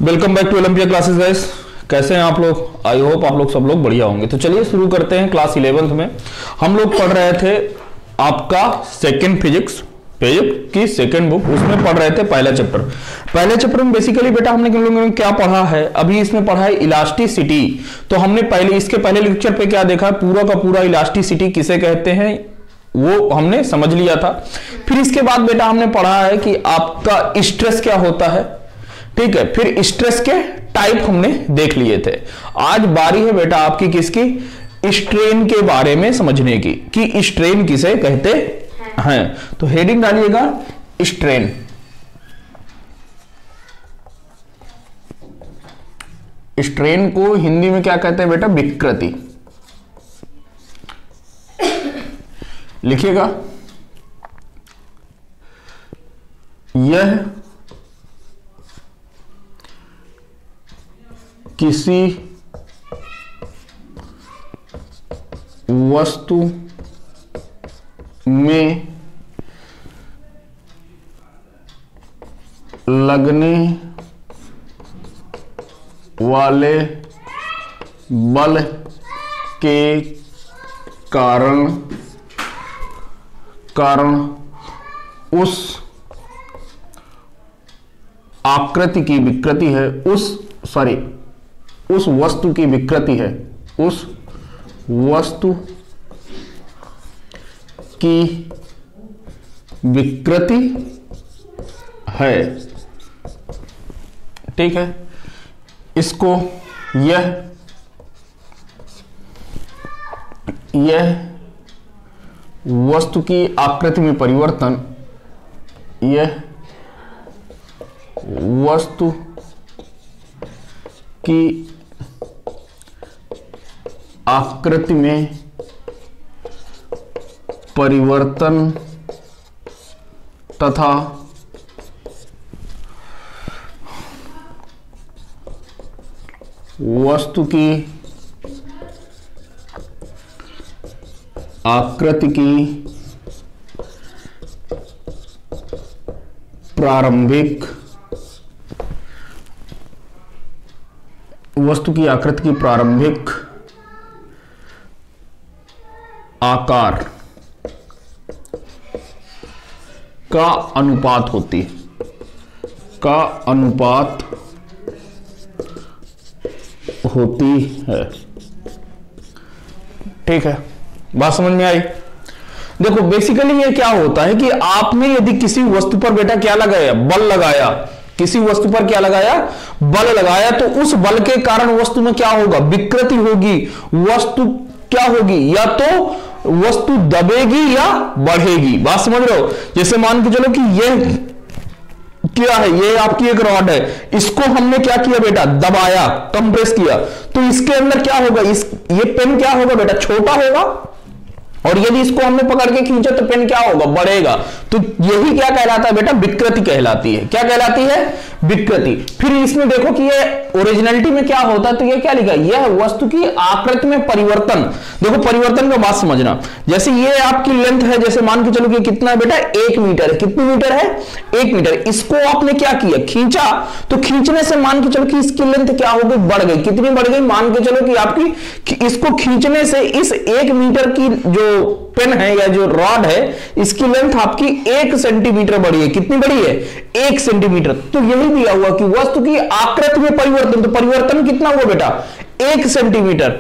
Welcome back to Olympia classes guys. कैसे हैं आप लोग? आई होप आप लोग सब लोग बढ़िया होंगे। तो चलिए शुरू करते हैं। क्लास 11th में हम लोग पढ़ रहे थे आपका सेकेंड फिजिक्स पेज की सेकेंड बुक, उसमें पढ़ रहे थे पहला चैप्टर। पहले चैप्टर में बेसिकली बेटा हमने किन लोगों ने क्या पढ़ा है? अभी इसमें पढ़ा है इलास्टिसिटी। तो हमने पहले इसके पहले लेक्चर पे क्या देखा? पूरा का पूरा इलास्टिसिटी किसे कहते हैं वो हमने समझ लिया था। फिर इसके बाद बेटा हमने पढ़ा है कि आपका स्ट्रेस क्या होता है, ठीक है। फिर स्ट्रेस के टाइप हमने देख लिए थे। आज बारी है बेटा आपकी किसकी? स्ट्रेन के बारे में समझने की कि स्ट्रेन किसे कहते हैं। तो हेडिंग डालिएगा स्ट्रेन। स्ट्रेन को हिंदी में क्या कहते हैं बेटा? विकृति। लिखिएगा यह किसी वस्तु में लगने वाले बल के कारण उस आकृति की विकृति है, उस वस्तु की विकृति है, उस वस्तु की विकृति है, ठीक है। इसको यह वस्तु की आकृति में परिवर्तन, यह वस्तु की आकृति में परिवर्तन तथा वस्तु की आकृति की प्रारंभिक आकार का अनुपात होती है, ठीक है। बात समझ में आई? देखो बेसिकली ये क्या होता है कि आपने यदि किसी वस्तु पर बेटा क्या लगाया? बल लगाया। किसी वस्तु पर क्या लगाया? बल लगाया। तो उस बल के कारण वस्तु में क्या होगा? विकृति होगी। वस्तु क्या होगी? या तो वस्तु दबेगी या बढ़ेगी। बात समझ रहे हो? जैसे मान के चलो कि यह क्या है? ये आपकी एक रॉड है, इसको हमने क्या किया बेटा? दबाया, कंप्रेस किया। तो इसके अंदर क्या होगा? ये पेन क्या होगा बेटा? छोटा होगा। और यदि इसको हमने पकड़ के खींचा तो पेन क्या होगा? बढ़ेगा। तो यही क्या कहलाता है बेटा? विकृति कहलाती है। क्या कहलाती है? विकृति। फिर इसमें देखो कि ये ओरिजिनलिटी में क्या होता है, तो ये क्या लिखा? यह वस्तु की आकृति में परिवर्तन। देखो परिवर्तन का बात समझना। जैसे ये आपकी लेंथ है, जैसे मान के चलो कि कितना है बेटा? 1 मीटर है। कितनी मीटर है? 1 मीटर। इसको आपने क्या किया? खींचा। तो खींचने से मान के चलो कि इसकी लेंथ क्या हो गई? बढ़ गई। कितनी बढ़ गई? मान के चलो कि आपकी इसको खींचने से इस 1 मीटर की जो पेन है या जो रॉड है, इसकी लेंथ आपकी 1 सेंटीमीटर बढ़ी है। कितनी बढ़ी है? 1 सेंटीमीटर। तो यही दिया हुआ कि वस्तु की आकृति में परिवर्तन। तो परिवर्तन कितना हुआ बेटा? 1 सेंटीमीटर।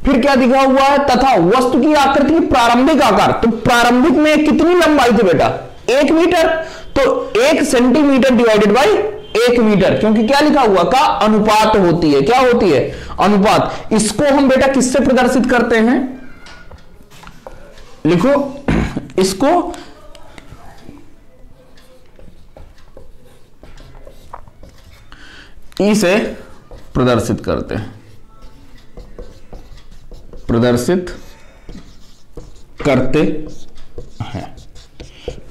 फिर क्या दिखा हुआ है? तथा वस्तु की आकृति की प्रारंभिक आकार। तो प्रारंभिक में कितनी लंबाई थी बेटा? 1 मीटर। तो 1 सेंटीमीटर डिवाइडेड बाई 1 मीटर, क्योंकि क्या लिखा हुआ? का अनुपात होती है। क्या होती है? अनुपात। इसको हम बेटा किससे प्रदर्शित करते हैं? लिखो इसको ई से प्रदर्शित करते हैं। प्रदर्शित करते हैं।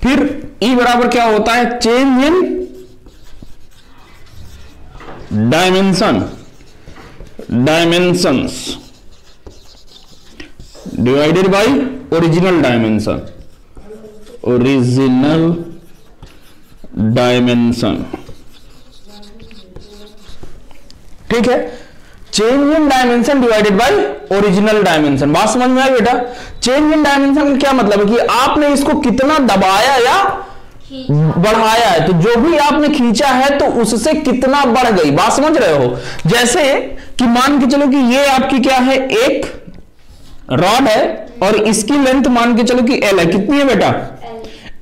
फिर ई बराबर क्या होता है? Change in dimensions divided by original dimension. ठीक है, change in dimension divided by original dimension. बात समझ में आई बेटा? चेंज इन डायमेंशन का क्या मतलब है कि आपने इसको कितना दबाया या बढ़ाया है, तो जो भी आपने खींचा है तो उससे कितना बढ़ गई। बात समझ रहे हो? जैसे कि मान के चलो कि ये आपकी क्या है, एक रॉड है और इसकी लेंथ मान के चलो कि एल है। कितनी है बेटा?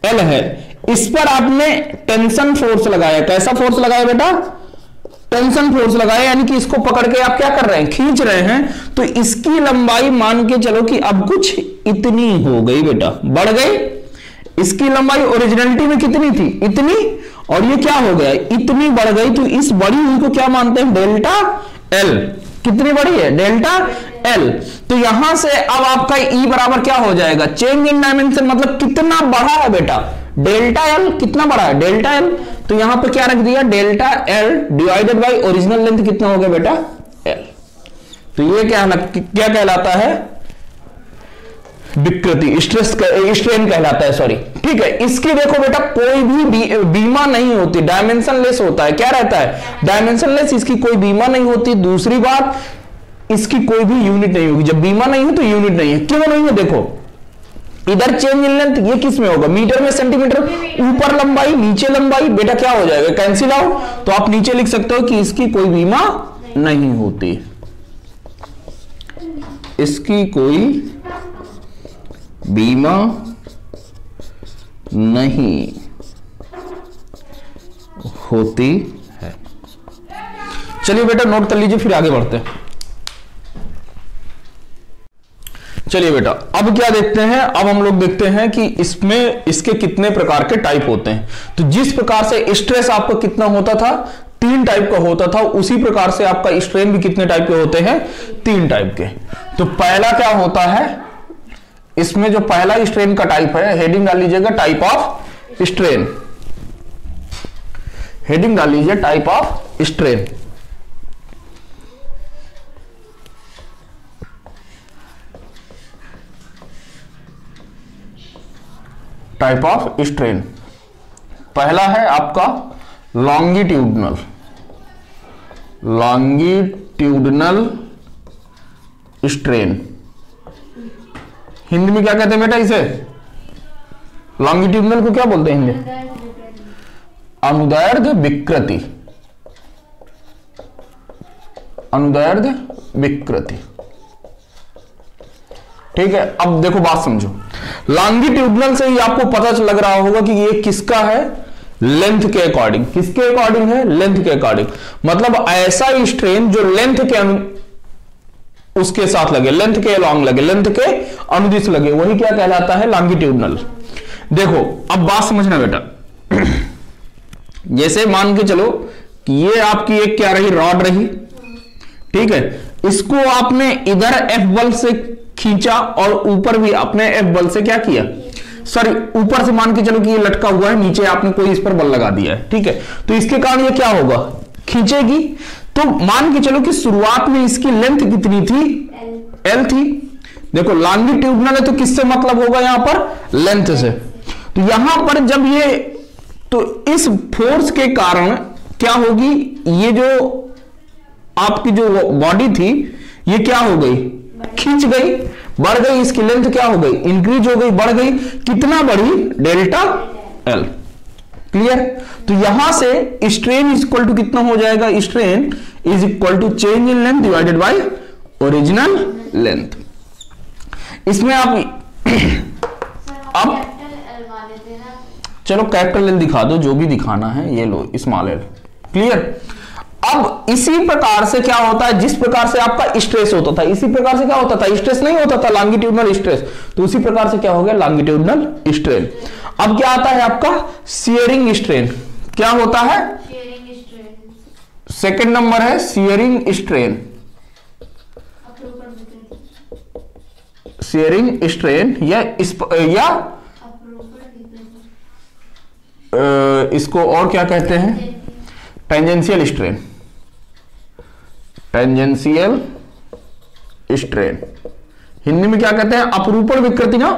एल है। इस पर आपने टेंशन फोर्स लगाया। कैसा फोर्स लगाया बेटा? टेंशन फोर्स लगाया, यानी कि इसको पकड़ के आप क्या कर रहे हैं, खींच रहे हैं। तो इसकी लंबाई मान के चलो कि अब कुछ इतनी हो गई बेटा, बढ़ गई। इसकी लंबाई ओरिजिनलिटी में कितनी थी? इतनी, और ये क्या हो गया, इतनी बढ़ गई। तो इस बड़ी हुई को क्या मानते हैं? Delta L. कितनी बड़ी है? Delta L. तो यहां से अब आपका ई बराबर क्या हो जाएगा? चेंज इन डायमेंशन मतलब कितना बढ़ा है बेटा, डेल्टा एल। कितना बढ़ा है? Delta L. तो यहां पर क्या रख दिया? Delta L divided by original length कितना हो गया बेटा? एल। तो ये क्या कहलाता है? विकृति, स्ट्रेन कहलाता है, सॉरी। ठीक है, इसकी देखो बेटा कोई भी बीमा नहीं होती, डायमेंशन लेस होता है। क्या रहता है? Dimension less. इसकी कोई बीमा नहीं होती। दूसरी बात, इसकी कोई भी यूनिट नहीं होगी। जब बीमा नहीं है तो यूनिट नहीं है। क्यों नहीं है? देखो इधर चेंज इन लेंथ, ये किस में होगा? मीटर में, सेंटीमीटर। ऊपर लंबाई, नीचे लंबाई, बेटा क्या हो जाएगा? Cancel out. तो आप नीचे लिख सकते हो कि इसकी कोई बीमा नहीं होती, इसकी कोई बीमा नहीं होती है। चलिए बेटा नोट कर लीजिए, फिर आगे बढ़ते हैं। चलिए बेटा अब क्या देखते हैं? अब हम लोग देखते हैं कि इसमें इसके कितने प्रकार के टाइप होते हैं। तो जिस प्रकार से स्ट्रेस आपका कितना होता था, 3 टाइप का होता था, उसी प्रकार से आपका स्ट्रेन भी कितने टाइप के होते हैं? 3 टाइप के। तो पहला क्या होता है, इसमें जो पहला स्ट्रेन का टाइप है, हेडिंग डाल लीजिएगा टाइप ऑफ स्ट्रेन। हेडिंग डाल लीजिए type of strain. Type of strain पहला है आपका लॉन्गिट्यूडनल। लॉन्गिट्यूडनल स्ट्रेन हिंदी में क्या कहते हैं बेटा इसे? लॉन्गिट्यूडनल को क्या बोलते हैं हिंदी? अनुदैर्ध्य विकृति। अनुदैर्ध्य विकृति। ठीक है, अब देखो बात समझो। लॉन्गिट्यूडनल से ही आपको पता लग रहा होगा कि ये किसका है? लेंथ के अकॉर्डिंग। किसके अकॉर्डिंग है? लेंथ के अकॉर्डिंग। मतलब ऐसा स्ट्रेन जो लेंथ के उसके साथ लगे, लेंथ के अलॉन्ग लगे, लेंथ के अनुदिश लगे, वही क्या कहलाता है? लॉन्गिट्यूडनल। देखो अब बात समझना बेटा। जैसे मान के चलो कि ये आपकी एक क्या रही? रॉड रही। ठीक है, इसको आपने इधर एफ बल से खींचा और ऊपर भी आपने एफ बल से क्या किया? सॉरी, ऊपर से मान के चलो कि ये लटका हुआ है, नीचे आपने कोई इस पर बल लगा दिया है। ठीक है, तो इसके कारण ये क्या होगा? खींचेगी। तो मान के चलो कि शुरुआत में इसकी लेंथ कितनी थी? एल थी। देखो लॉन्गिट्यूडनल है तो किससे मतलब होगा यहां पर? लेंथ से। तो यहां पर जब ये, तो इस फोर्स के कारण क्या होगी? ये जो आपकी जो बॉडी थी ये क्या हो गई? खींच गई, बढ़ गई। इसकी लेंथ क्या हो गई? इंक्रीज हो गई, बढ़ गई। कितना बढ़ी? Delta L. क्लियर? तो यहां से स्ट्रेन इज इक्वल टू कितना हो जाएगा? Strain is equal to change in length divided by original length. इसमें आप अब चलो कैपिटल एल दिखा दो, जो भी दिखाना है, ये लो स्मॉल एल। क्लियर? अब इसी प्रकार से क्या होता है? जिस प्रकार से आपका स्ट्रेस होता था, इसी प्रकार से क्या होता था? स्ट्रेस नहीं होता था, लॉन्गिट्यूडनल स्ट्रेस। तो उसी प्रकार से क्या हो गया? Longitudinal strain. अब क्या आता है आपका? Shearing strain. क्या होता है? सेकंड नंबर है शियरिंग स्ट्रेन। शियरिंग स्ट्रेन या इसको और क्या कहते हैं? Tangential strain. Tangential strain Hindi में क्या कहते हैं? अपरूपण विकृति ना?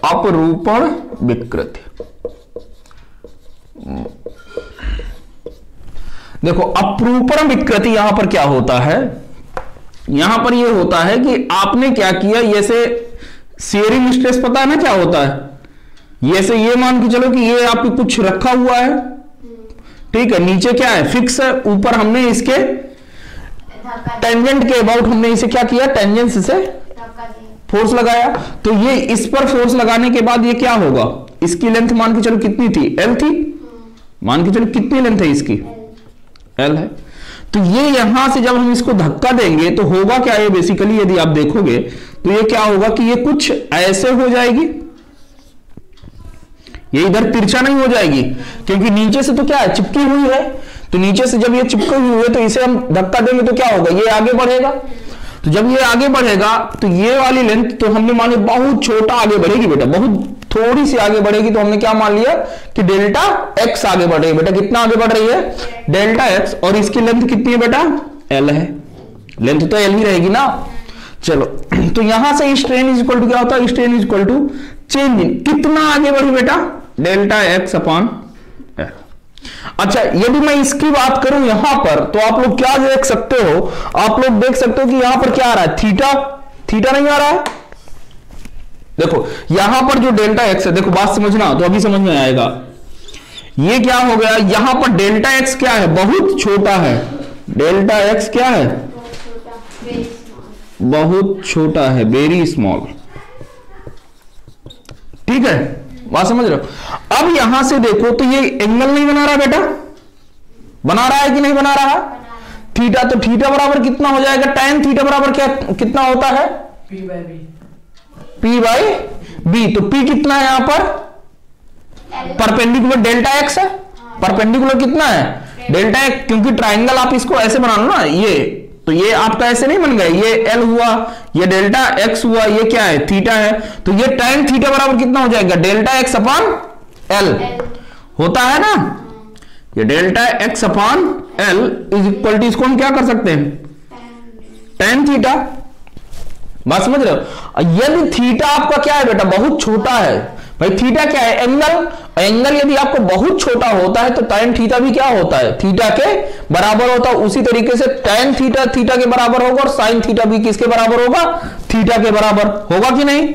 अपरूपण विकृति। देखो अपरूपण विकृति यहां पर क्या होता है, यहां पर यह होता है कि आपने क्या किया, जैसे शेयरिंग स्ट्रेस पता है ना क्या होता है, जैसे ये मान के चलो कि ये आपके कुछ रखा हुआ है, ठीक है, नीचे क्या है फिक्स है, ऊपर हमने इसके टेंजेंट के अबाउट हमने इसे क्या किया, टेंजेंट से फोर्स लगाया, तो ये इस पर फोर्स लगाने के बाद ये क्या होगा, इसकी लेंथ मान के चलो कितनी थी, एल थी, मान के चलो कितनी लेंथ है इसकी, एल है। तो ये यहां से जब हम इसको धक्का देंगे तो होगा क्या, ये बेसिकली यदि आप देखोगे तो ये क्या होगा कि ये कुछ ऐसे हो जाएगी, ये इधर तिरछा नहीं हो जाएगी, क्योंकि नीचे से तो क्या है चिपकी हुई है, तो नीचे से जब ये चिपकी हुई है तो इसे हम धक्का देंगे तो क्या होगा, ये आगे बढ़ेगा, तो जब ये आगे बढ़ेगा तो ये वाली लेंथ तो हमने माने बहुत छोटा आगे बढ़ेगी बेटा, बहुत थोड़ी सी आगे बढ़ेगी, तो हमने क्या मान लिया कि डेल्टा एक्स आगे बढ़ रही है बेटा, कितना आगे बढ़ रही है डेल्टा एक्स, और इसकी लेंथ कितनी है बेटा, एल है, लेंथ तो एल ही रहेगी ना। चलो तो यहां से स्ट्रेन इज इक्वल टू क्या होता है, strain is equal to change in कितना आगे बढ़ी बेटा, डेल्टा एक्स अपॉन एल। अच्छा यदि मैं इसकी बात करूं यहां पर, तो आप लोग क्या देख सकते हो, आप लोग देख सकते हो कि यहां पर क्या आ रहा है, थीटा, थीटा नहीं आ रहा है, देखो यहां पर जो डेल्टा एक्स है, देखो बात समझना तो अभी समझ में आएगा, ये क्या हो गया, यहां पर डेल्टा एक्स क्या है, बहुत छोटा है, डेल्टा एक्स क्या है, बहुत छोटा है, वेरी स्मॉल, ठीक है, बात समझ रहे हो। अब यहां से देखो तो ये एंगल नहीं बना रहा बेटा, बना रहा है कि नहीं बना रहा, थीटा, तो थीटा बराबर कितना हो जाएगा, tan थीटा बराबर क्या कितना होता है, P बाई बी, तो P कितना है यहां पर, परपेंडिकुलर डेल्टा एक्स है, परपेंडिकुलर कितना है डेल्टा एक्स, क्योंकि ट्राइंगल आप इसको ऐसे बना लो ना, ये तो ये आपका ऐसे नहीं बन गया, ये एल हुआ, ये डेल्टा एक्स हुआ, ये क्या है थीटा है, तो ये tan थीटा बराबर कितना हो जाएगा, डेल्टा एक्स अपॉन एल होता है ना, ये delta X upon L is equal to, इसको हम क्या कर सकते हैं tan थीटा, बात समझ रहे हो। यदि थीटा आपका क्या है बेटा, बहुत छोटा है, भाई थीटा क्या है एंगल, एंगल यदि आपको बहुत छोटा होता है तो tan थीटा भी क्या होता है, थीटा के बराबर होता है, उसी तरीके से tan थीटा थीटा के बराबर होगा, और sin थीटा भी किसके बराबर होगा, थीटा के बराबर होगा कि नहीं।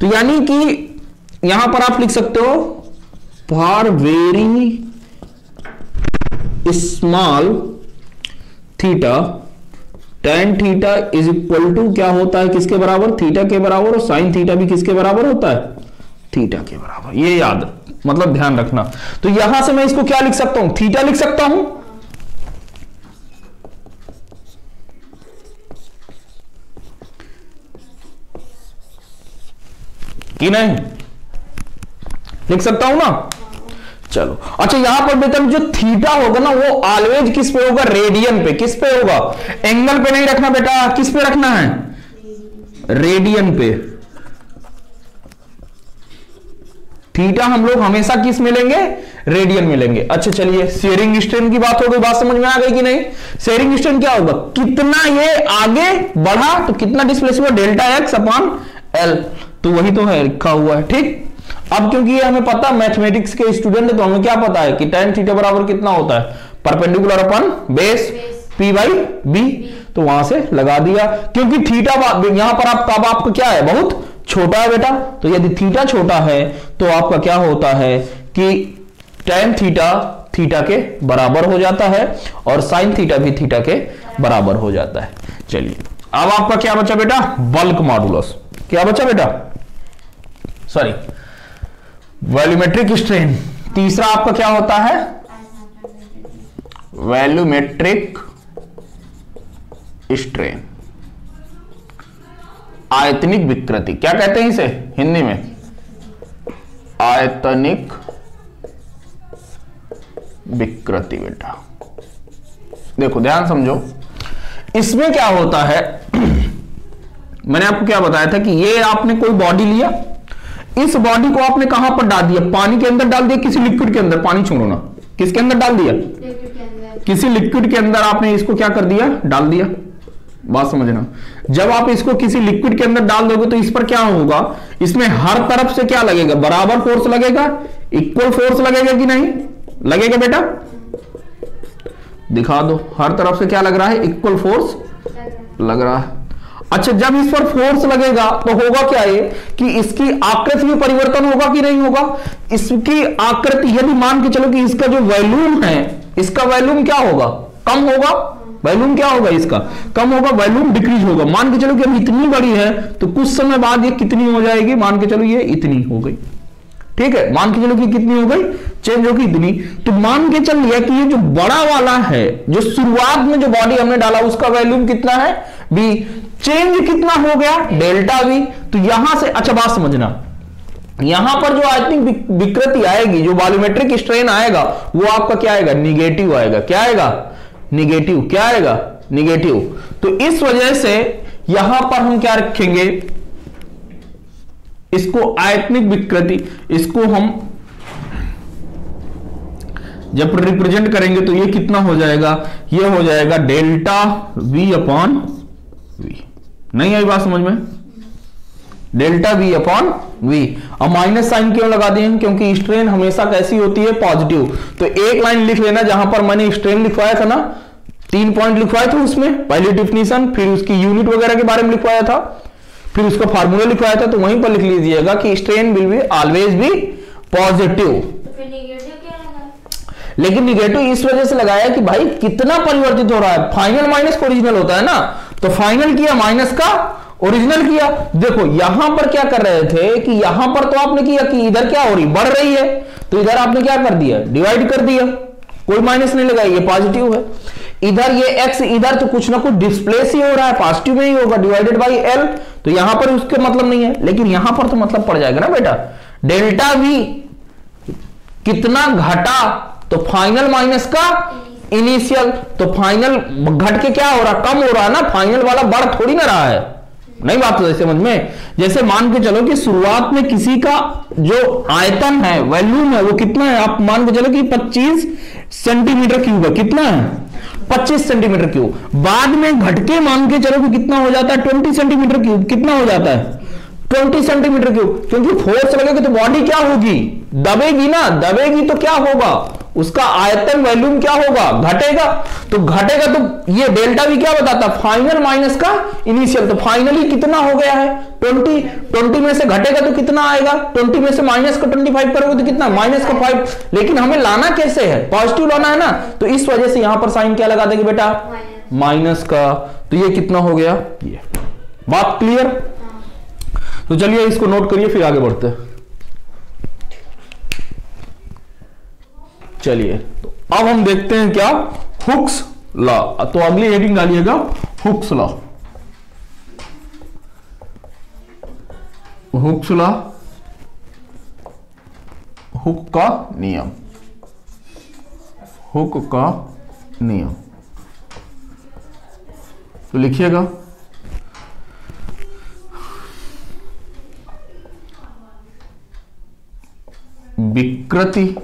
तो यानी कि यहां पर आप लिख सकते हो for very small theta tan theta is equal to क्या होता है, किसके बराबर, थीटा के बराबर, और sin थीटा भी किसके बराबर होता है, थीटा के बराबर, ये याद मतलब ध्यान रखना। तो यहां से मैं इसको क्या लिख सकता हूं, थीटा लिख सकता हूं, कि नहीं, लिख सकता हूं ना। चलो अच्छा यहां पर बेटा जो थीटा होगा ना वो ऑलवेज किस पे होगा, रेडियन पे, किस पे होगा, एंगल पे नहीं रखना बेटा, किस पे रखना है, रेडियन पे। थीटा हम लोग हमेशा किस में लेंगे, रेडियन में लेंगे। अच्छा चलिए शेयरिंग स्ट्रेन की बात हो गई, बात समझ में आ गई कि नहीं। शेयरिंग स्ट्रेन क्या होगा, कितना ये आगे बढ़ा तो कितना डिस्प्लेस हुआ, डेल्टा एक्स अपॉन एल, तो वही तो है लिखा हुआ है, ठीक। अब क्योंकि ये हमें पता मैथमेटिक्स के स्टूडेंट है तो हमें क्या पता है कि tan थीटा बराबर कितना होता है, perpendicular upon base P by B, तो वहां से लगा दिया, क्योंकि थीटा यहां पर आपका क्या है, बहुत छोटा है बेटा, तो यदि थीटा छोटा है तो आपका क्या होता है कि tan थीटा थीटा के बराबर हो जाता है, और sin थीटा भी थीटा के बराबर हो जाता है। चलिए अब आपका क्या बचा बेटा, बल्क मॉडुलस, क्या बचा बेटा, सॉरी वॉल्यूमेट्रिक स्ट्रेन। तीसरा आपका क्या होता है, वॉल्यूमेट्रिक स्ट्रेन, आयतनिक विकृति, क्या कहते हैं इसे हिंदी में, आयतनिक विकृति। बेटा देखो ध्यान समझो, इसमें क्या होता है मैंने आपको क्या बताया था कि ये आपने कोई बॉडी लिया, इस बॉडी को आपने कहां पर डाल दिया, पानी के अंदर डाल दिया, किसी लिक्विड के अंदर, पानी छोड़ो ना, किसके अंदर डाल दिया, किसी लिक्विड के अंदर आपने इसको क्या कर दिया, डाल दिया। बात समझना, जब आप इसको किसी लिक्विड के अंदर डाल दोगे तो इस पर क्या होगा, इसमें हर तरफ से क्या लगेगा, बराबर फोर्स लगेगा, इक्वल फोर्स लगेगा कि नहीं लगेगा बेटा। दिखा दो, हर तरफ से क्या लग रहा है, इक्वल फोर्स लग रहा है। अच्छा, जब इस पर फोर्स लगेगा तो होगा क्या ये कि इसकी आकृति में परिवर्तन होगा कि नहीं होगा। इसकी आकृति, यदि मान के चलो कि इसका जो वॉल्यूम है, इसका वॉल्यूम क्या होगा, कम होगा। वॉल्यूम क्या होगा, इसका कम होगा, वॉल्यूम डिक्रीज होगा। मान के चलो कि अब इतनी बड़ी है तो कुछ समय बाद ये कितनी हो जाएगी, मान के चलो ये इतनी हो गई, ठीक है, मान के चलो कि कितनी हो गई, चेंज होगी इतनी। तो मान के चल लिया कि ये जो बड़ा वाला है, जो शुरुआत में जो बॉडी हमने डाला उसका वॉल्यूम कितना है, बी, चेंज कितना हो गया, डेल्टा वी। तो यहां से, अच्छा बात समझना, यहां पर जो आयतनिक विकृति आएगी, जो वॉल्यूमेट्रिक स्ट्रेन आएगा, वो आपका क्या आएगा, निगेटिव आएगा। क्या आएगा, निगेटिव। क्या आएगा, निगेटिव। तो इस वजह से यहां पर हम क्या रखेंगे, इसको आयतनिक विकृति, इसको हम जब रिप्रेजेंट करेंगे तो ये कितना हो जाएगा, ये हो जाएगा डेल्टा वी अपॉन वी। नहीं आई बात समझ में, डेल्टा वी अपॉन वी। अब माइनस साइन क्यों लगा दिए, क्योंकि स्ट्रेन हमेशा कैसी होती है, पॉजिटिव। तो एक लाइन लिख लेना, जहां पर मैंने स्ट्रेन लिखवाया था ना, 3 पॉइंट लिखवाए थे उसमें, पहली डिफिनीशन, फिर उसकी यूनिट वगैरह के बारे में लिखवाया था, फिर उसका फार्मूला लिखवाया था, तो वहीं पर लिख लीजिएगा कि strain will be always be positive. लेकिन निगेटिव इस वजह से लगाया कि भाई कितना परिवर्तित हो रहा है, फाइनल माइनस का ओरिजिनल होता है ना, तो फाइनल किया माइनस का ओरिजिनल किया। देखो यहां पर क्या कर रहे थे कि यहां पर तो आपने किया कि इधर क्या हो रही, बढ़ रही है, तो इधर आपने क्या कर दिया, डिवाइड कर दिया, कोई माइनस नहीं लगा, ये पॉजिटिव है। इधर ये एक्स, इधर तो कुछ ना कुछ डिस्प्लेस ही हो रहा है, पॉजिटिव में ही होगा, डिवाइडेड बाई एल। तो यहां पर उसके मतलब नहीं है, लेकिन यहां पर तो मतलब पड़ जाएगा ना बेटा। डेल्टा वी कितना घटा, तो फाइनल माइनस का इनिशियल, तो फाइनल घट के क्या हो रहा, कम हो रहा है ना, फाइनल वाला बढ़ थोड़ी ना रहा है। नहीं बात तो समझ में, जैसे मान के चलो कि शुरुआत में किसी का जो आयतन है, वॉल्यूम है, वो कितना है, आप मान के चलो कि 25 सेंटीमीटर क्यूब है, कितना है, 25 सेंटीमीटर क्यूब। बाद में घटके मान के चलो कि कितना हो जाता है, 20 सेंटीमीटर क्यूब। कितना हो जाता है, 20 सेंटीमीटर क्यूब। क्योंकि फोर्स लगेगा तो बॉडी क्या होगी, दबेगी ना, दबेगी तो क्या होगा, उसका आयतन वॉल्यूम क्या होगा, घटेगा। तो घटेगा तो ये डेल्टा भी क्या बताता, फाइनल माइनस का इनिशियल। तो फाइनली कितना हो गया है, 20 में से घटेगा तो कितना आएगा, 20 में से माइनस का 25 करोगे तो कितना, माइनस का 5। लेकिन हमें लाना कैसे है, पॉजिटिव लाना है ना, तो इस वजह से यहां पर साइन क्या लगा देंगे बेटा, माइनस का। तो ये कितना हो गया, ये बात क्लियर। तो चलिए इसको नोट करिए, फिर आगे बढ़ते हैं। चलिए तो अब हम देखते हैं क्या, हुक्स लॉ। तो अगली हेडिंग डालिएगा Hooke's law. Hooke's law, hook का नियम, हुक का नियम। तो लिखिएगा, विकृति,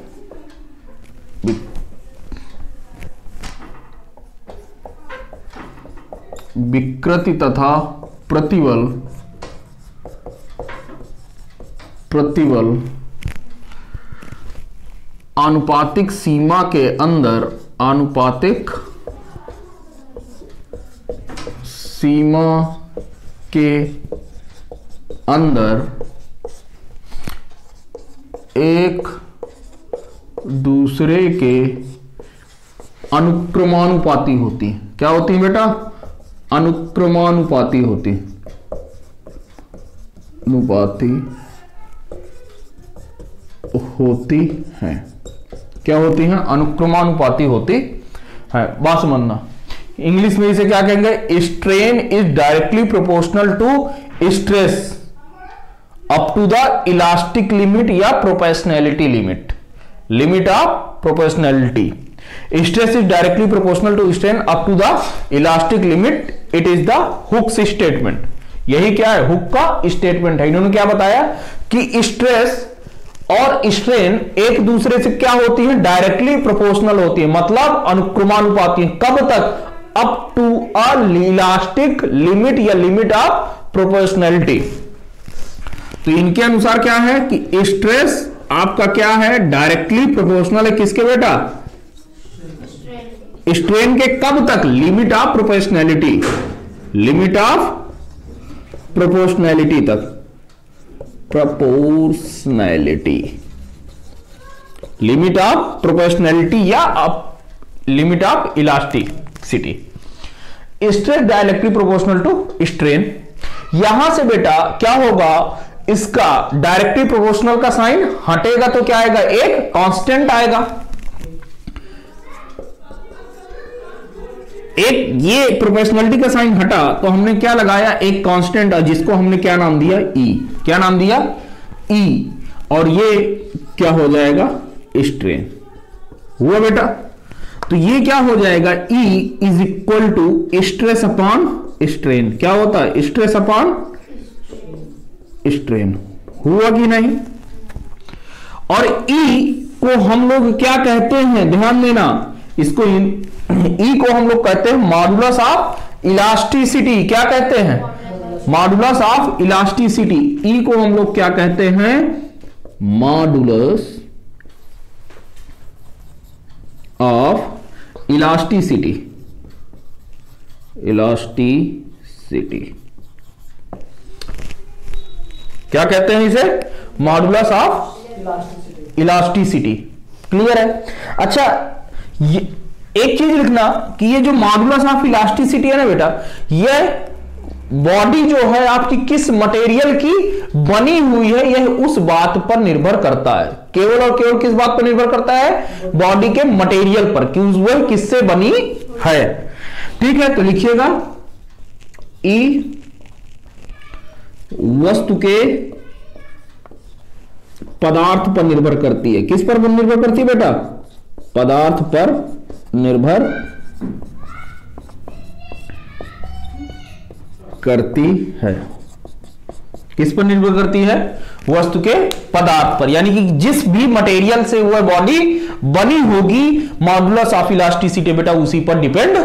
विकृति तथा प्रतिबल, प्रतिबल आनुपातिक सीमा के अंदर, आनुपातिक सीमा के अंदर एक दूसरे के अनुक्रमानुपाती होती है। क्या होती है बेटा, अनुक्रमानुपाती होती, अनुपाती होती है। क्या होती है, अनुक्रमानुपाती होती है। बात समझना, इंग्लिश में इसे क्या कहेंगे, strain is directly proportional to stress up to the elastic limit या proportionality limit, limit of proportionality. Stress is directly proportional to strain up to the elastic limit, it is the Hooke's statement. यही क्या है, hook का statement है। इन्होंने क्या बताया कि स्ट्रेस और स्ट्रेन एक दूसरे से क्या होती है, डायरेक्टली प्रोपोर्शनल होती है, मतलब अनुक्रमानुपाती है। कब तक, up to a elastic limit या लिमिट ऑफ प्रोपोर्शनैलिटी। तो इनके अनुसार क्या है कि स्ट्रेस आपका क्या है, डायरेक्टली प्रोपोर्शनल है किसके बेटा, स्ट्रेन के कब तक? Limit of proportionality, limit of proportionality तक, प्रोपोर्शनैलिटी, लिमिट ऑफ प्रोपोर्शनैलिटी या limit of elasticity. Stress directly proportional to strain. यहां से बेटा क्या होगा, इसका डायरेक्टली प्रोपोर्शनल का साइन हटेगा तो क्या आएगा? एक कांस्टेंट आएगा। एक ये प्रोपोर्शनलिटी का साइन हटा तो हमने क्या लगाया? एक कांस्टेंट, जिसको हमने क्या नाम दिया? ई। क्या नाम दिया? ई। और ये क्या हो जाएगा? स्ट्रेन। हुआ बेटा? तो ये क्या हो जाएगा? E is equal to stress upon strain. क्या होता है? Stress upon strain. हुआ कि नहीं? और E को हम लोग क्या कहते हैं? ध्यान देना, इसको E को हम लोग कहते हैं मॉडुलस ऑफ इलास्टिसिटी। क्या कहते हैं? Modulus of elasticity. E को हम लोग क्या कहते हैं? Modulus of elasticity. इलास्टिसिटी क्या कहते हैं इसे? Modulus of elasticity. क्लियर है? अच्छा, ये एक चीज लिखना कि ये जो मॉडुलस ऑफ इलास्टिसिटी है ना बेटा, ये बॉडी जो है आपकी किस मटेरियल की बनी हुई है, यह उस बात पर निर्भर करता है। केवल और केवल किस बात पर निर्भर करता है? बॉडी के मटेरियल पर, कि वह किससे बनी है। ठीक है, तो लिखिएगा ई वस्तु के पदार्थ पर निर्भर करती है। किस पर निर्भर करती है बेटा? पदार्थ पर निर्भर करती है। किस पर निर्भर करती है? वस्तु के पदार्थ पर, यानी कि जिस भी मटेरियल से वह बॉडी बनी होगी, मॉडुलस ऑफ इलास्टिसिटी बेटा उसी पर डिपेंड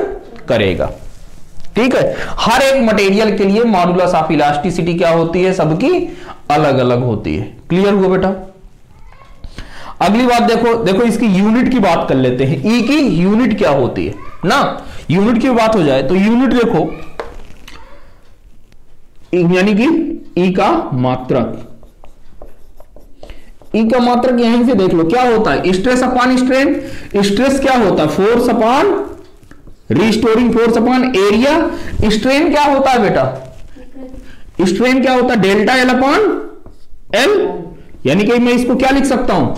करेगा। ठीक है, हर एक मटेरियल के लिए मॉडुलस ऑफ इलास्टिसिटी क्या होती है? सबकी अलग अलग होती है। क्लियर हुआ बेटा? अगली बात देखो, देखो इसकी यूनिट की बात कर लेते हैं। ई की यूनिट क्या होती है ना, यूनिट की बात हो जाए तो यूनिट देखो, यानी कि ई का मात्रक। ई का मात्रक यहीं से देख लो क्या होता है? Stress upon strain. स्ट्रेस क्या होता है? Force upon restoring force upon area. Strain क्या होता है बेटा? स्ट्रेन क्या होता है? Delta L upon L. यानी कि मैं इसको क्या लिख सकता हूं?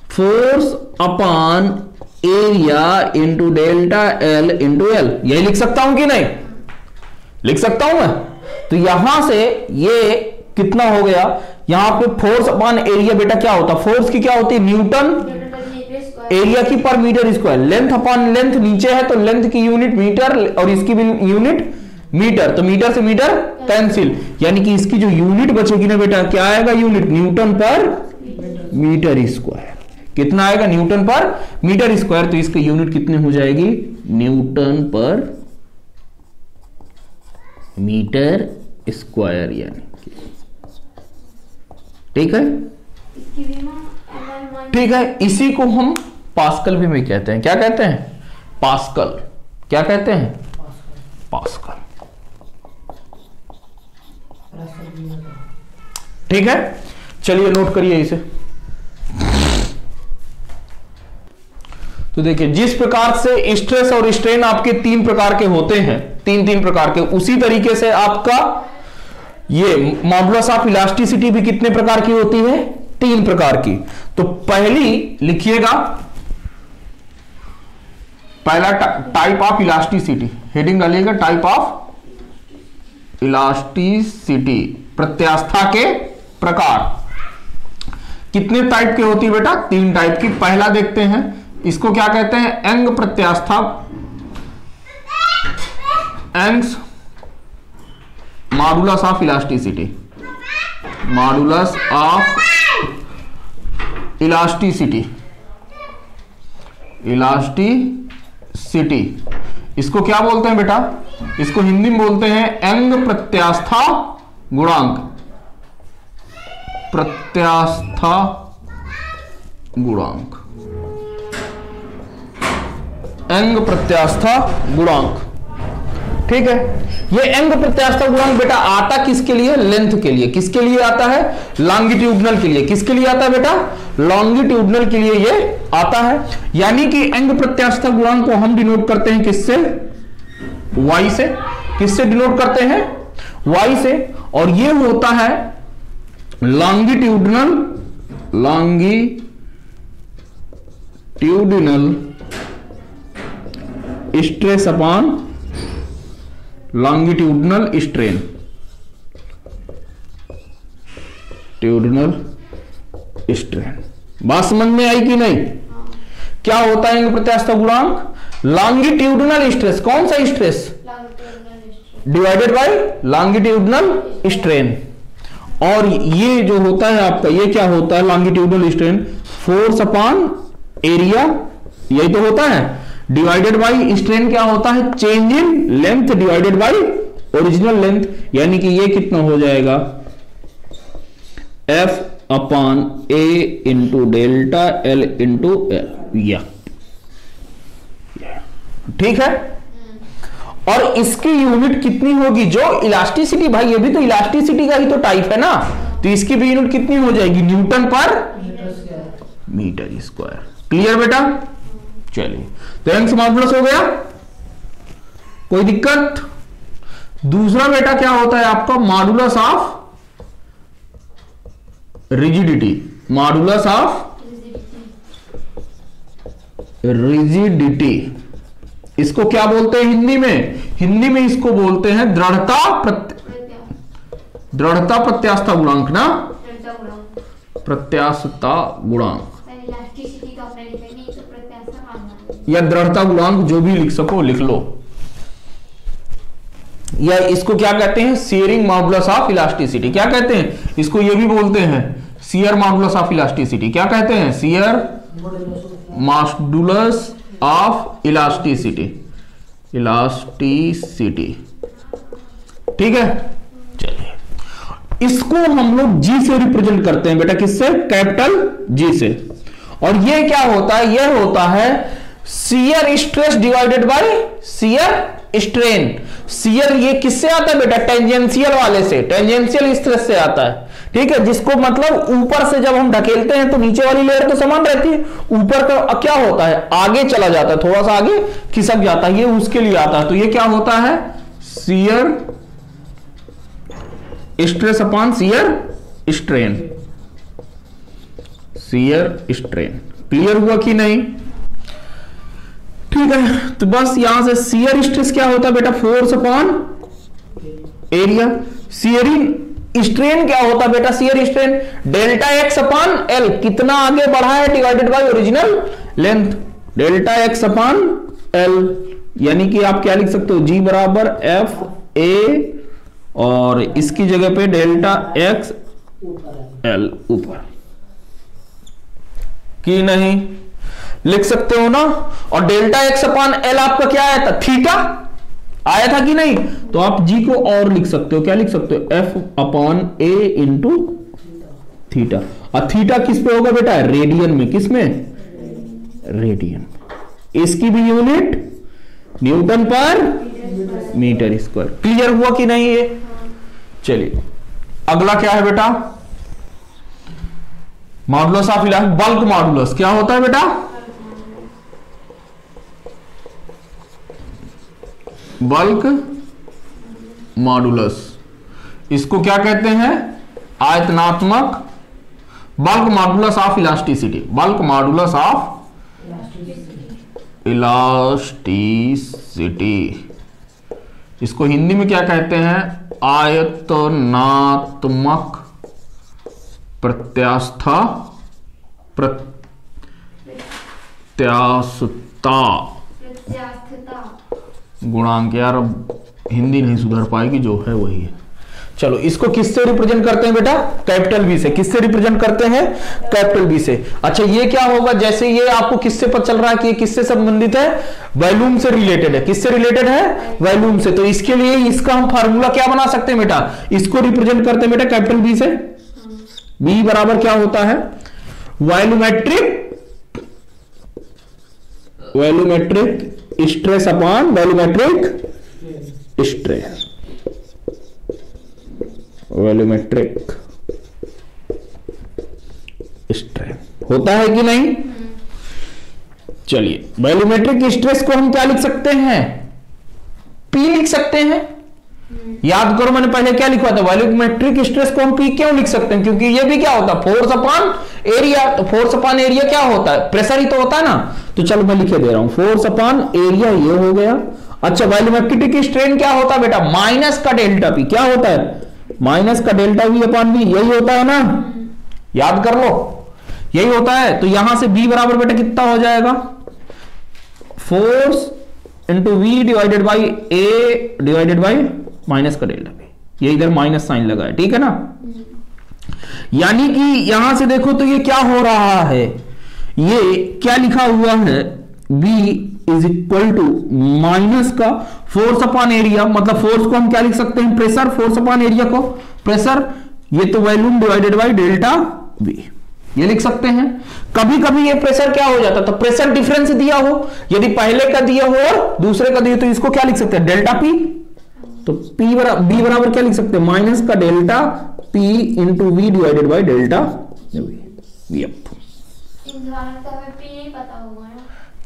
Force upon area into delta L into L. यही लिख सकता हूं कि नहीं? लिख सकता हूं मैं। तो यहां से ये कितना हो गया? यहां पे फोर्स अपॉन एरिया बेटा क्या होता? फोर्स की क्या होती है? न्यूटन। एरिया की पर metre square. Length upon length नीचे है तो लेंथ की यूनिट मीटर और इसकी भी यूनिट मीटर, तो मीटर से मीटर कैंसिल, यानी कि इसकी जो यूनिट बचेगी ना बेटा क्या आएगा? यूनिट न्यूटन पर मीटर स्क्वायर। कितना आएगा? न्यूटन पर मीटर स्क्वायर। तो इसकी यूनिट कितनी हो जाएगी? न्यूटन पर मीटर स्क्वायर। यानी ठीक है, ठीक है। इसी को हम पास्कल भी में कहते हैं। क्या कहते हैं? पास्कल। क्या कहते हैं? पास्कल। ठीक है, चलिए नोट करिए इसे। तो देखिए, जिस प्रकार से स्ट्रेस और स्ट्रेन आपके तीन प्रकार के होते हैं, तीन प्रकार के, उसी तरीके से आपका ये मॉडुलस ऑफ इलास्टिसिटी भी कितने प्रकार की होती है? तीन प्रकार की। तो पहली लिखिएगा, पहला टाइप ऑफ इलास्टिसिटी, हेडिंग डालिएगा टाइप ऑफ इलास्टिसिटी, प्रत्यास्था के प्रकार। कितने टाइप के होती है बेटा? तीन टाइप की। पहला देखते हैं, इसको क्या कहते हैं? एंग प्रत्यास्था। Young's modulus of elasticity. Modulus of elasticity. Elasticity इसको क्या बोलते हैं बेटा? इसको हिंदी में बोलते हैं एंग प्रत्यास्था गुणांक। प्रत्यास्था गुणांक अंग प्रत्यास्था गुणांक। ठीक है, ये अंग प्रत्यास्था गुणांक बेटा आता किसके लिए? लेंथ के लिए। किसके लिए आता है? लॉन्गिट्यूडनल के लिए। किसके लिए आता है बेटा? लॉन्गिट्यूडनल के लिए ये आता है। यानी कि अंग प्रत्यास्था गुणांक को हम डिनोट करते हैं किससे? y से। किससे डिनोट करते हैं? y से। और ये होता है longitudinal stress upon longitudinal strain. बात समझ में आई कि नहीं? क्या होता है अंग प्रत्यास्था गुणांक? Longitudinal stress. कौन सा stress? Divided by longitudinal strain. और ये जो होता है आपका, ये क्या होता है? Longitudinal strain force upon area, यही तो होता है। डिवाइडेड बाय स्ट्रेन क्या होता है? Change in length divided by original length. यानी कि ये कितना हो जाएगा? F upon A into delta L into या। ठीक है, और इसकी यूनिट कितनी होगी? जो इलास्टिसिटी, भाई ये भी तो इलास्टिसिटी का ही तो टाइप है ना, तो इसकी भी यूनिट कितनी हो जाएगी? न्यूटन पर मीटर स्क्वायर। क्लियर बेटा? चलिए, तो यंग्स मॉडुलस हो गया, कोई दिक्कत? दूसरा बेटा क्या होता है आपका? Modulus of rigidity. Modulus of rigidity, इसको क्या बोलते हैं हिंदी में? हिंदी में इसको बोलते हैं दृढ़ता प्रत्यास्था गुणांक ना, प्रत्यास्था गुणांक या दृढ़ता गुणांक, जो भी लिख सको लिख लो। या इसको क्या कहते हैं? Shearing modulus of elasticity. क्या कहते हैं इसको? ये भी बोलते हैं शियर मॉडुलस ऑफ इलास्टिसिटी। क्या कहते हैं? Shear modulus of elasticity. ठीक है, चलिए, इसको हम लोग जी से रिप्रेजेंट करते हैं बेटा। किससे? कैपिटल जी से। और ये क्या होता है? ये होता है shear stress divided by shear strain. Shear ये किससे आता है बेटा? टेंजेंशियल वाले से, टेंजेंशियल स्ट्रेस से आता है। ठीक है, जिसको मतलब ऊपर से जब हम ढकेलते हैं तो नीचे वाली लेयर तो समान रहती है, ऊपर का क्या होता है? आगे चला जाता है, थोड़ा सा आगे खिसक जाता है, ये उसके लिए आता है। तो ये क्या होता है? Shear stress upon shear strain. Shear strain. Clear हुआ कि नहीं? ठीक है, तो बस यहां से शियर स्ट्रेस क्या होता है बेटा? Force upon area. Shearing strain क्या होता है बेटा? Shear strain delta X upon L, कितना आगे बढ़ा है divided by original length, delta X upon L. यानी कि आप क्या लिख सकते हो? जी बराबर एफ ए, और इसकी जगह पे डेल्टा एक्स एल ऊपर, कि नहीं लिख सकते हो ना? और डेल्टा एक्स अपॉन एल आपका क्या आया था? थीटा आया था कि नहीं? तो आप जी को और लिख सकते हो। क्या लिख सकते हो? एफ अपॉन ए इंटू थीटा। और थीटा किस पे होगा बेटा? रेडियन में। किस में? रेडियन। इसकी भी यूनिट न्यूटन पर मीटर स्क्वायर। क्लियर हुआ कि नहीं ये? चलिए, अगला क्या है बेटा? Modulus of bulk modulus. क्या होता है बेटा? Bulk modulus. इसको क्या कहते हैं? आयतनात्मक bulk modulus of elasticity. Bulk modulus of elasticity, इसको हिंदी में क्या कहते हैं? आयतनात्मक प्रत्यास्था गुणांक। यार अब हिंदी नहीं सुधर पाएगी, जो है वही है। चलो, इसको किससे रिप्रेजेंट करते हैं बेटा? कैपिटल बी से। किससे रिप्रेजेंट करते हैं? कैपिटल बी से। अच्छा, ये क्या होगा? जैसे ये आपको किससे पता चल रहा है कि ये किससे संबंधित है? वॉल्यूम से रिलेटेड है। किससे रिलेटेड है? वॉल्यूम से। तो इसके लिए इसका हम फार्मूला क्या बना सकते हैं बेटा? इसको रिप्रेजेंट करते हैं बेटा कैपिटल बी से। बी बराबर क्या होता है? Volumetric stress upon volumetric stress, volumetric stress होता है कि नहीं? चलिए वॉल्यूमेट्रिक स्ट्रेस को हम क्या लिख सकते हैं? पी लिख सकते हैं। याद करो मैंने पहले क्या लिखा था, वॉल्यूमेट्रिक स्ट्रेस को हम पी क्यों लिख सकते हैं? क्योंकि ये भी क्या होता है, फोर्स अपॉन एरिया। तो फोर्स अपॉन एरिया क्या होता है? प्रेशर ही तो होता है ना। तो चलो मैं लिखे दे रहा हूं, फोर्स अपॉन एरिया ये हो गया। अच्छा वॉल्यूमेट्रिक स्ट्रेन क्या होता है बेटा? माइनस का डेल्टा पी। क्या होता है? माइनस का डेल्टा वी अपॉन वी, यही होता है ना, याद कर लो, यही होता है। तो यहां से बी बराबर बेटा कितना हो जाएगा? Force into V divided by A divided by minus का डेल्टा पी। ये इधर माइनस साइन लगा है, ठीक है ना। यानी कि यहां से देखो तो ये क्या हो रहा है, ये क्या लिखा हुआ है, B is equal to minus का फोर्स अपॉन एरिया, मतलब फोर्स को हम क्या लिख सकते हैं? प्रेशर। फोर्स अपॉन एरिया को प्रेशर, ये तो volume divided by delta V, ये लिख सकते हैं। कभी कभी ये प्रेशर क्या हो जाता है, तो प्रेशर डिफरेंस दिया हो, यदि पहले का दिया हो और दूसरे का दिया तो इसको क्या लिख सकते हैं? Delta P। तो बी बराबर क्या लिख सकते हैं? माइनस का delta P into V divided by delta V.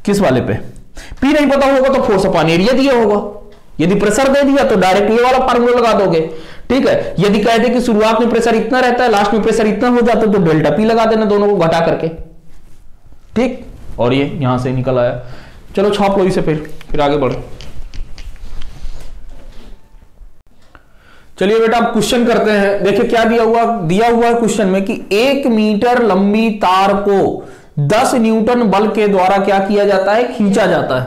किस वाले पे P नहीं पता होगा तो फोर्स अपॉन एरिया दिया होगा। यदि प्रेशर दे दिया तो डायरेक्ट ये वाला फार्मूला लगा दोगे, ठीक है। यदि कह दे कि शुरुआत में प्रेशर इतना रहता है, लास्ट में प्रेशर इतना हो जाता है, तो डेल्टा P लगा देना दोनों को घटा करके, ठीक। और ये यहां से निकल आया। चलो छाप लो इसे, फिर आगे बढ़ो। चलिए बेटा अब क्वेश्चन करते हैं। देखिए क्या दिया हुआ है क्वेश्चन में कि 1 मीटर लंबी तार को 10 न्यूटन बल के द्वारा क्या किया जाता है? खींचा जाता है।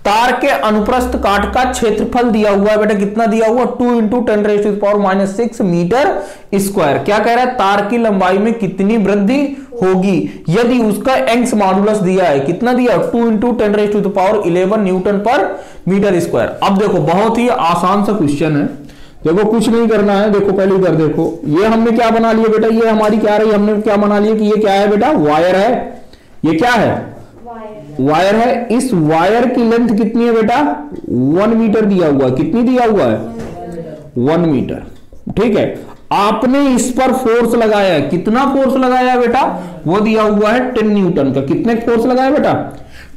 तार के अनुप्रस्थ काट का क्षेत्रफल दिया हुआ है बेटा, कितना दिया हुआ? 2 इंटू 10⁻⁻6 मीटर स्क्वायर। क्या कह रहा है? तार की लंबाई में कितनी वृद्धि होगी यदि उसका एंग्स मॉडुलस दिया है, कितना दिया? 2 इंटू 10⁻11 न्यूटन पर मीटर स्क्वायर। अब देखो बहुत ही आसान सा क्वेश्चन है, देखो कुछ नहीं करना है। देखो पहले इधर देखो, ये हमने क्या बना लिया बेटा, ये हमारी क्या रही, हमने क्या बना लिया कि ये क्या है बेटा? वायर है। ये क्या है? वायर है। इस वायर की लेंथ कितनी है बेटा? 1 मीटर दिया हुआ है। कितनी दिया हुआ है? 1 मीटर, ठीक है। आपने इस पर फोर्स लगाया है, कितना फोर्स लगाया है बेटा? वो दिया हुआ है 10 न्यूटन का। कितने फोर्स लगाया बेटा?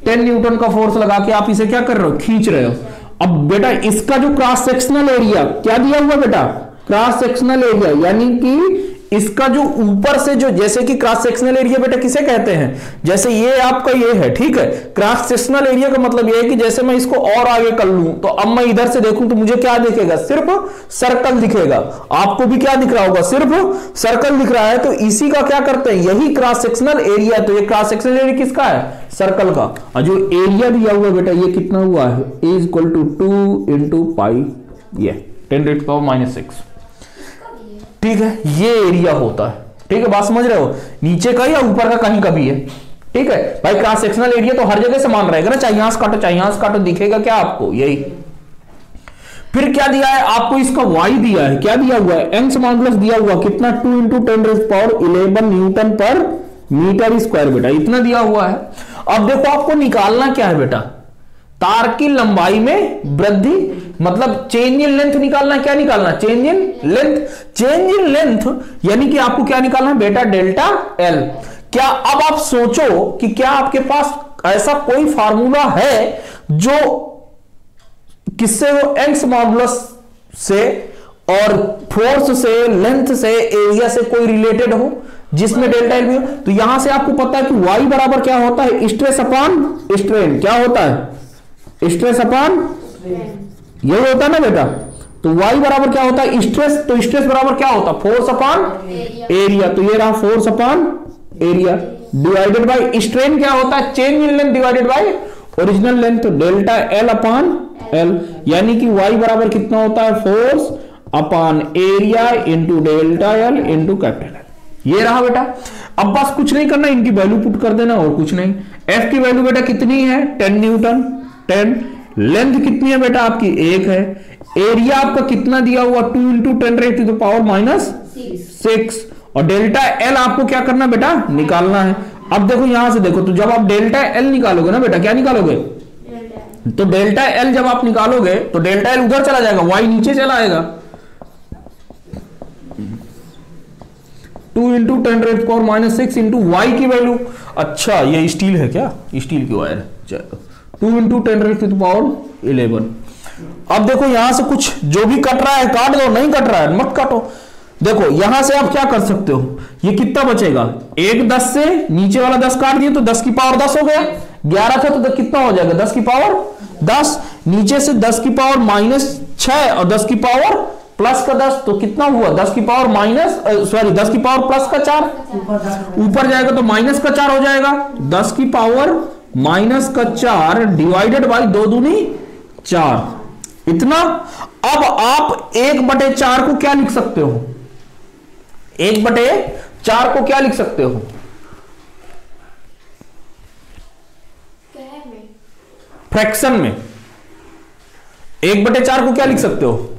10 न्यूटन का फोर्स लगा के आप इसे क्या कर रहे हो? खींच रहे हो। अब बेटा इसका जो क्रॉस सेक्शनल एरिया क्या दिया हुआ बेटा? क्रॉस सेक्शनल एरिया, यानी कि इसका जो ऊपर से जो, जैसे कि क्रॉस सेक्शनल एरिया बेटा किसे कहते हैं? जैसे ये आपका ये है, ठीक है। क्रॉस सेक्शनल एरिया का मतलब ये है कि जैसे मैं इसको और आगे कर लूं तो अब मैं इधर से देखूं तो मुझे क्या दिखेगा? सिर्फ सर्कल दिखेगा। आपको भी क्या दिख रहा होगा? सिर्फ सर्कल दिख रहा है। तो इसी का क्या करते हैं? यही क्रॉस सेक्शनल एरिया। तो ये क्रॉस सेक्शनल एरिया किसका है? सर्कल का। और जो एरिया दिया हुआ बेटा ये कितना हुआ है? E equal to 2 into pi, ये 10⁻⁻6, ठीक है। ये एरिया होता है, ठीक है। बात समझ रहे हो? नीचे का या ऊपर का कहीं का भी है, ठीक है भाई। क्रॉस सेक्शनल एरिया तो हर जगह समान रहेगा ना, चाहे यहां से काटो चाहे यहां से काटो, दिखेगा क्या आपको? यही। फिर क्या दिया है आपको? इसका y दिया है। क्या दिया हुआ है? एंग्स मॉडुलस दिया हुआ कितना? 2 इंटू 10⁻11 न्यूटन पर मीटर स्क्वायर बेटा, इतना दिया हुआ है। अब देखो आपको निकालना क्या है बेटा? तार की लंबाई में वृद्धि, मतलब चेंज इन लेंथ निकालना। क्या निकालना? Change in length. Change in length यानी कि आपको क्या निकालना है बेटा? Delta L. क्या अब आप सोचो कि क्या आपके पास ऐसा कोई फार्मूला है जो किससे वो एंग्स मॉडुलस से और फोर्स से, लेंथ से, एरिया से कोई रिलेटेड हो, जिसमें डेल्टा एल भी हो? तो यहां से आपको पता है कि y बराबर क्या होता है? Stress upon strain. क्या होता है? स्ट्रेस अपॉन, यही होता है ना बेटा। तो y बराबर क्या होता है? स्ट्रेस। तो स्ट्रेस बराबर क्या होता है? Force upon area. तो ये रहा force upon area divided by strain. क्या होता है? Change in length divided by original length. तो डेल्टा एल अपॉन एल, यानी कि y बराबर कितना होता है? Force upon area into delta L into capital L. ये रहा बेटा। अब बस कुछ नहीं करना, इनकी वैल्यू पुट कर देना और कुछ नहीं। f की वैल्यू बेटा कितनी है? 10 न्यूटन, 10। लेंथ कितनी है बेटा आपकी? 1 है। एरिया आपका कितना दिया हुआ? 2 इंटू 10⁻⁻6। और डेल्टा एल आपको क्या करना बेटा? निकालना है। अब देखो यहां से देखो, तो जब आप डेल्टा एल निकालोगे ना बेटा, क्या निकालोगे? तो डेल्टा एल जब आप निकालोगे तो डेल्टा एल उधर चला जाएगा, वाई नीचे चला आएगा। 2 इंटू 10⁻⁻6 इंटू वाई की वैल्यू। अच्छा ये स्टील है क्या, स्टील की वायर है, चलो 2 इंटू 10⁻11। अब देखो यहां से कुछ जो भी कट रहा है काट दो, नहीं कट रहा है मत काटो। देखो यहां से आप क्या कर सकते हो, ये कितना बचेगा, 1 10 से नीचे वाला 10 काट दिए तो 10 की पावर 10 हो गया, 11 था तो कितना हो जाएगा 10 की पावर 10, नीचे से 10 की पावर -6 और 10 की पावर प्लस का 10 तो कितना हुआ 10 की पावर10 की पावर प्लस का 4, ऊपर जाएगा तो माइनस का 4 हो जाएगा, 10 की पावर -4 डिवाइडेड बाई 2 दूनी 4 इतना। अब आप 1/4 को क्या लिख सकते हो, 1/4 को क्या लिख सकते हो, फ्रैक्शन में 1/4 को क्या लिख सकते हो,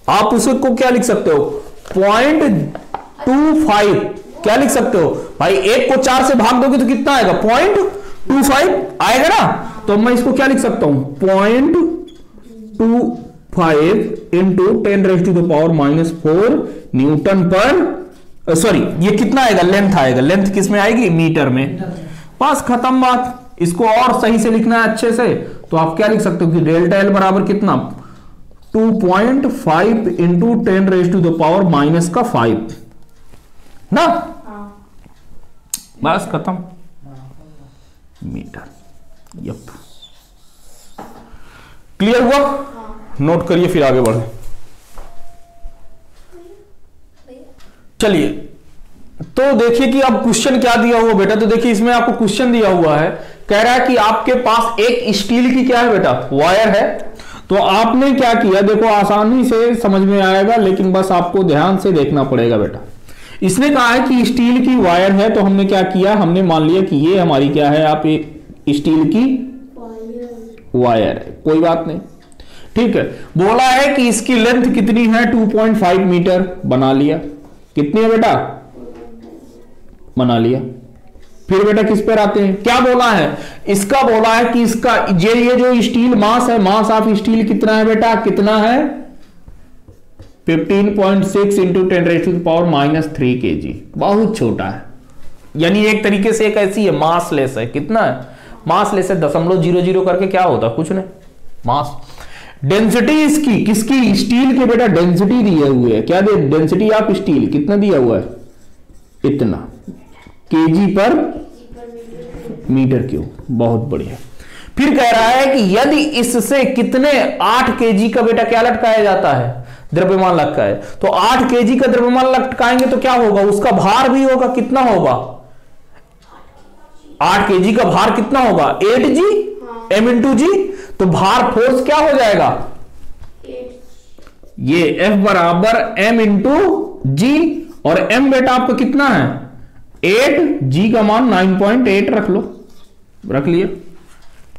आप उसको क्या लिख सकते हो 0.25 क्या लिख सकते हो भाई, 1 को 4 से भाग दोगे तो कितना आएगा 0.25 आएगा ना, तो मैं इसको क्या लिख सकता हूं 0.25 इंटू 10⁻⁻4 न्यूटन पर, सॉरी ये कितना आएगा लेंथ आएगा, लेंथ किस में आएगी मीटर में, बस खत्म बात। इसको और सही से लिखना है अच्छे से तो आप क्या लिख सकते हो कि डेल्टा एल बराबर कितना 2.5 इंटू 10⁻⁻5 ना, बस खत्म मीटर। यप क्लियर हुआ, नोट करिए फिर आगे बढ़े। चलिए तो देखिए कि अब क्वेश्चन क्या दिया हुआ बेटा, तो देखिए इसमें आपको क्वेश्चन दिया हुआ है, कह रहा है कि आपके पास एक स्टील की क्या है बेटा वायर है, तो आपने क्या किया देखो आसानी से समझ में आएगा लेकिन बस आपको ध्यान से देखना पड़ेगा बेटा। इसने कहा है कि स्टील की वायर है तो हमने क्या किया, हमने मान लिया कि ये हमारी क्या है, आप स्टील की वायर है, कोई बात नहीं ठीक है। बोला है कि इसकी लेंथ कितनी है 2.5 मीटर, बना लिया, कितनी है बेटा बना लिया। फिर बेटा किस पर आते हैं, क्या बोला है, इसका बोला है कि इसका ये जो स्टील मास है, मास ऑफ स्टील कितना है बेटा, कितना है 15.6 इंटू 10⁻⁻3 kg, बहुत छोटा है, यानी एक तरीके से एक ऐसी है मासलेस है, कितना है मासलेस है, 0.00 करके क्या होता है कुछ नहीं मास। डेंसिटी इसकी किसकी स्टील के बेटा डेंसिटी दिए हुए है, क्या दे डेंसिटी ऑफ स्टील कितना दिया हुआ है, इतना केजी पर मीटर क्यूब, बहुत बढ़िया। फिर कह रहा है कि यदि इससे कितने 8 केजी का बेटा क्या लटकाया जाता है, द्रव्यमान लटकाए, तो 8 केजी का द्रव्यमान लटकाएंगे तो क्या होगा, उसका भार भी होगा, कितना होगा 8 केजी का भार कितना होगा 8g m इंटू जी, तो भार फोर्स क्या हो जाएगा ये F बराबर m इंटू जी, और m बेटा आपका कितना है 8, g का मान 9.8 रख लो, रख लिया,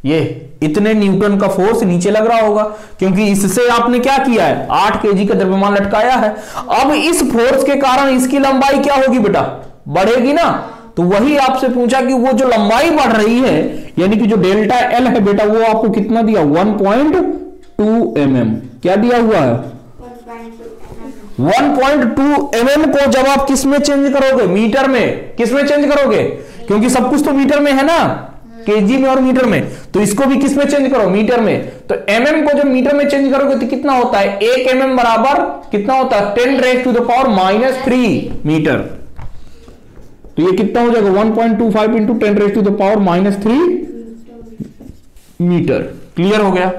ये इतने न्यूटन का फोर्स नीचे लग रहा होगा क्योंकि इससे आपने क्या किया है 8 केजी का द्रव्यमान लटकाया है। अब इस फोर्स के कारण इसकी लंबाई क्या होगी बेटा बढ़ेगी ना, तो वही आपसे पूछा कि वो जो लंबाई बढ़ रही है यानी कि जो डेल्टा एल है बेटा वो आपको कितना दिया 1.2 mm, क्या दिया हुआ है 1.2 mm को जब आप किस में चेंज करोगे मीटर में, किस में चेंज करोगे क्योंकि सब कुछ तो मीटर में है ना, केजी में और मीटर में, तो इसको भी किस में चेंज करो मीटर में, तो mm को जब मीटर में चेंज करोगे तो कितना होता है 1 mm बराबर कितना होता है 10⁻⁻³ मीटर, तो ये कितना हो जाएगा 1.25 इंटू 10⁻⁻³ मीटर। क्लियर हो गया,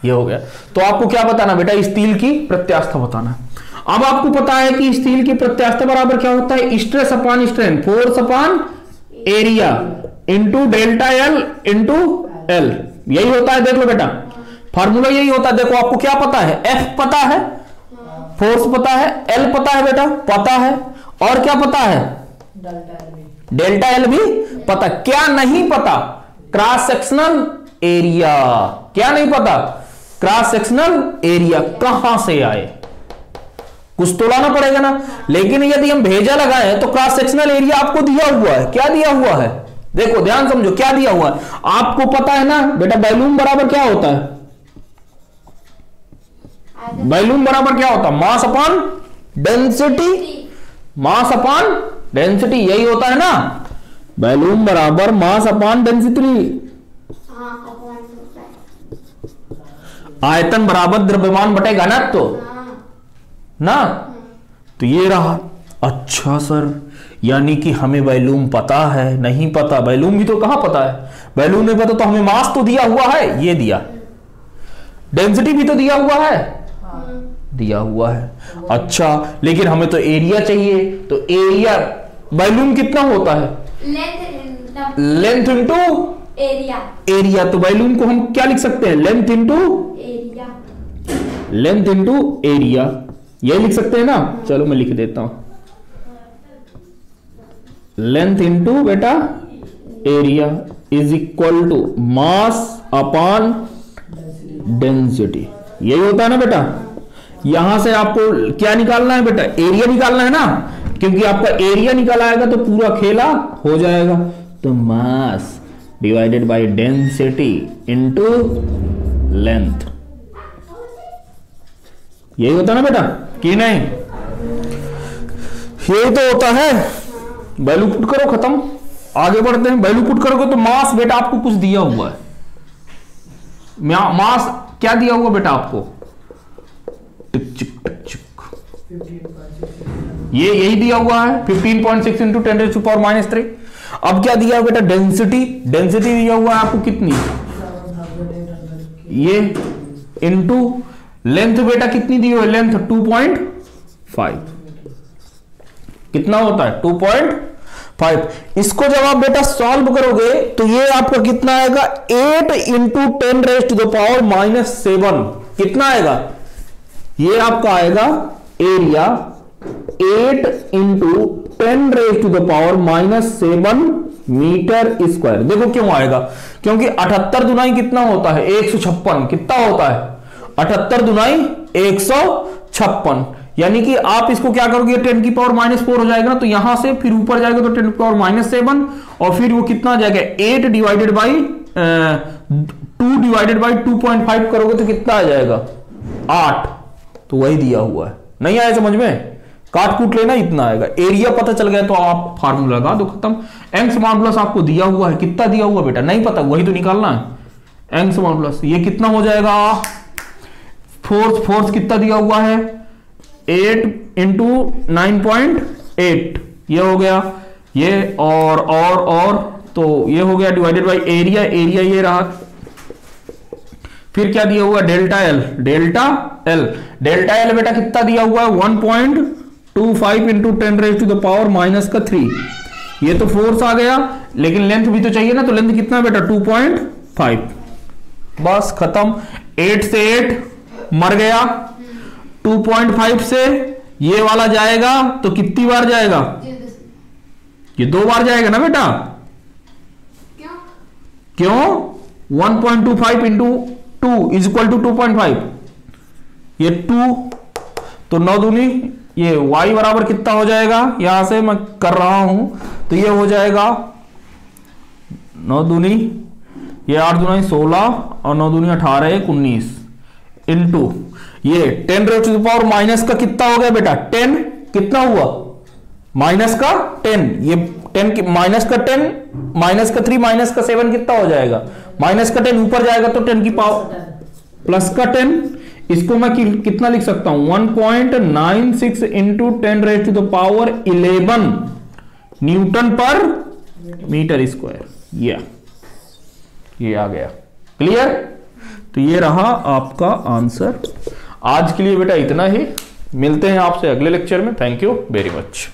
ये हो गया। तो आपको क्या बताना बेटा स्टील की प्रत्यास्था बताना। अब आपको पता है कि स्टील की प्रत्यास्था बराबर क्या होता है stress upon strain, force upon area into delta L into L, यही होता है। देख लो बेटा फार्मूला यही होता है। देखो आपको क्या पता है एफ पता है, फोर्स पता है, एल पता है बेटा पता है, और क्या पता है डेल्टा एल भी पता। क्या नहीं पता क्रॉस सेक्शनल एरिया, क्या नहीं पता क्रॉस सेक्शनल एरिया कहां से आए, कुछ तो लाना पड़ेगा ना। लेकिन यदि हम भेजा लगाए तो क्रॉस सेक्शनल एरिया आपको दिया हुआ है, क्या दिया हुआ है देखो ध्यान समझो क्या दिया हुआ है, आपको पता है ना बेटा वॉल्यूम बराबर क्या होता है, वॉल्यूम बराबर क्या होता है, मास अपॉन डेंसिटी, मास अपॉन डेंसिटी, यही होता है ना, वॉल्यूम बराबर मास अपॉन डेंसिटी, आयतन बराबर द्रव्यमान बटे घनत्व ना, तो ये रहा। अच्छा सर, यानी कि हमें वॉल्यूम पता है, नहीं पता, वॉल्यूम भी तो कहां पता है, वॉल्यूम नहीं पता तो हमें मास तो दिया हुआ है, ये दिया, डेंसिटी भी तो दिया हुआ है, दिया हुआ है। अच्छा, लेकिन हमें तो एरिया चाहिए, तो एरिया वॉल्यूम कितना होता है, लेंथ इंटू एरिया, एरिया, तो वॉल्यूम को हम क्या लिख सकते हैं, length into area, length into area, ये लिख सकते हैं ना। चलो मैं लिख देता हूं, लेंथ इंटू बेटा area is equal to mass upon density, यही होता है ना बेटा। यहां से आपको क्या निकालना है बेटा, एरिया निकालना है ना, क्योंकि आपका एरिया निकल आएगा तो पूरा खेला हो जाएगा। तो mass divided by density into length, यही होता है ना बेटा कि नहीं, यही तो होता है। वैल्यू पुट करो, खत्म, आगे बढ़ते हैं। वैल्यू पुट करोगे तो मास बेटा आपको कुछ दिया हुआ है, मास क्या दिया हुआ बेटा आपको, टिक चिक टिक चिक, ये यही दिया हुआ है 15.6 इंटू 10⁻⁻3। अब क्या दिया बेटा, डेंसिटी, डेंसिटी दिया हुआ है आपको कितनी, ये इंटू लेंथ बेटा कितनी दी हुई है, लेंथ 2.5, कितना होता है 2.5। इसको जब आप बेटा सॉल्व करोगे तो ये आपका कितना आएगा, 8 इंटू 10⁻⁻7, कितना आएगा, ये आपका आएगा एरिया 8 इंटू 10⁻⁻7 मीटर स्क्वायर। देखो क्यों आएगा, क्योंकि 78 दुनाई कितना होता है, 156, कितना होता है 78 दुनाई 156, यानी कि आप इसको क्या करोगे, 10⁻⁻4 हो जाएगा ना, तो यहां से फिर ऊपर जाएगा तो 10⁻⁻7, और फिर वो कितना आ जाएगा 8 डिवाइडेड बाई 2 डिवाइडेड बाई 2.5 करोगे तो कितना आ जाएगा 8, तो वही दिया हुआ है। नहीं आया समझ में, काट कूट लेना, इतना आएगा। एरिया पता चल गया तो आप फार्मूला लगा दो, खत्म। एंग्स मॉडुलस आपको दिया हुआ है, कितना दिया हुआ बेटा, नहीं पता, वही तो निकालना है। एंग्स मॉडुलस ये कितना हो जाएगा, फोर्स, फोर्स कितना दिया हुआ है 8 इंटू 9.8, ये हो गया, ये और तो ये हो गया डिवाइडेड बाई एरिया, एरिया ये रहा। फिर क्या दिया हुआ, delta L, delta L, delta L बेटा कितना दिया हुआ है 1.25 इंटू 10⁻⁻3, ये तो फोर्स आ गया, लेकिन लेंथ भी तो चाहिए ना, तो लेंथ कितना बेटा 2.5, बस खत्म। 8 से 8 मर गया, 2.5 से ये वाला जाएगा तो कितनी बार जाएगा, ये 2 बार जाएगा ना बेटा, क्यों 1.25 इंटू 2 इज इक्वल टू 2.5, ये 2, तो 9 दूनी, ये y बराबर कितना हो जाएगा, यहां से मैं कर रहा हूं, तो ये हो जाएगा 9 दूनी, ये 8 दूनी 16 और 9 दूनी 18, 1 19 इंटू ये 10⁻⁻ का कितना हो गया बेटा 10, कितना हुआ माइनस का 10, ये 10 की माइनस का 10 माइनस का 3 माइनस का 7 कितना हो जाएगा, माइनस का 10 ऊपर जाएगा तो 10 की पावर प्लस का 10, इसको मैं कितना लिख सकता हूं 1.96 इंटू 10⁻11 न्यूटन पर मीटर स्क्वायर, ये आ गया। क्लियर, तो ये रहा आपका आंसर। आज के लिए बेटा इतना ही, मिलते हैं आपसे अगले लेक्चर में। Thank you very much.